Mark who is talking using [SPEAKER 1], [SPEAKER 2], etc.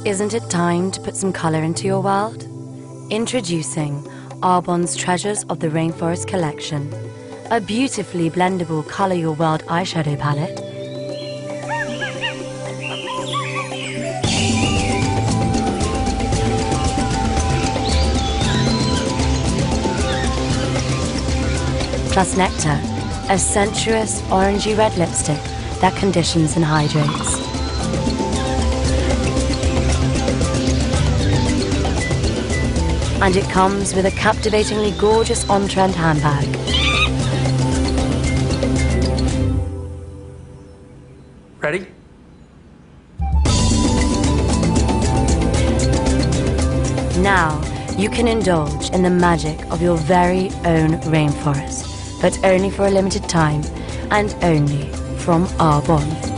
[SPEAKER 1] Isn't it time to put some color into your world? Introducing Arbonne's Treasures of the Rainforest collection, a beautifully blendable color your world eyeshadow palette. Plus Nectar, a sensuous orangey red lipstick that conditions and hydrates. And it comes with a captivatingly gorgeous on-trend handbag.
[SPEAKER 2] Ready?
[SPEAKER 1] Now you can indulge in the magic of your very own rainforest, but only for a limited time and only from Arbonne.